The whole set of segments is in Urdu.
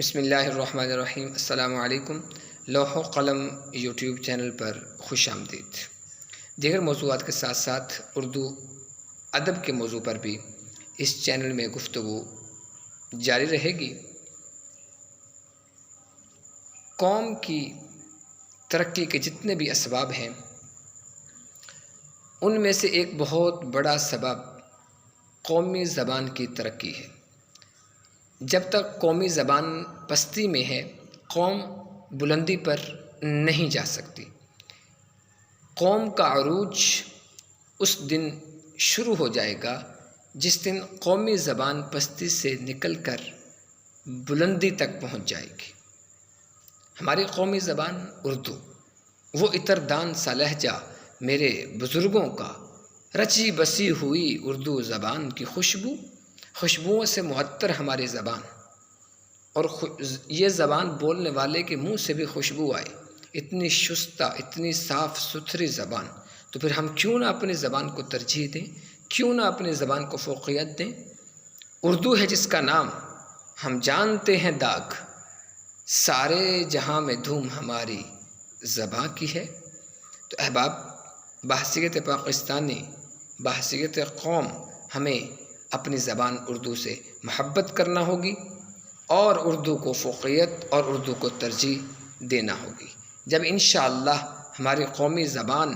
بسم اللہ الرحمن الرحیم۔ السلام علیکم۔ لوح و قلم یوٹیوب چینل پر خوش آمدید۔ دیگر موضوعات کے ساتھ ساتھ اردو ادب کے موضوع پر بھی اس چینل میں گفتگو جاری رہے گی۔ قوم کی ترقی کے جتنے بھی اسباب ہیں ان میں سے ایک بہت بڑا سبب قومی زبان کی ترقی ہے۔ جب تک قومی زبان پستی میں ہے، قوم بلندی پر نہیں جا سکتی۔ قوم کا عروج اس دن شروع ہو جائے گا جس دن قومی زبان پستی سے نکل کر بلندی تک پہنچ جائے گی۔ ہماری قومی زبان اردو، وہ عطردان سا لہجہ میرے بزرگوں کا، رچی بسی ہوئی اردو زبان کی خوشبوؤں سے معطر ہماری زبان، اور یہ زبان بولنے والے کے منہ سے بھی خوشبو آئے، اتنی شستہ، اتنی صاف ستھری زبان، تو پھر ہم کیوں نہ اپنی زبان کو ترجیح دیں، کیوں نہ اپنی زبان کو فوقیت دیں۔ اردو ہے جس کا نام ہم جانتے ہیں داغ، سارے جہاں میں دھوم ہماری زباں کی ہے۔ تو احباب، بحیثیت پاکستانی، بحیثیت قوم، ہمیں اپنی زبان اردو سے محبت کرنا ہوگی اور اردو کو فوقیت اور اردو کو ترجیح دینا ہوگی۔ جب انشاءاللہ ہماری قومی زبان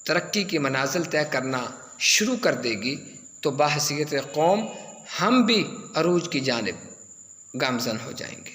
ترقی کی منازل طے کرنا شروع کر دے گی تو بحیثیت قوم ہم بھی عروج کی جانب گامزن ہو جائیں گے۔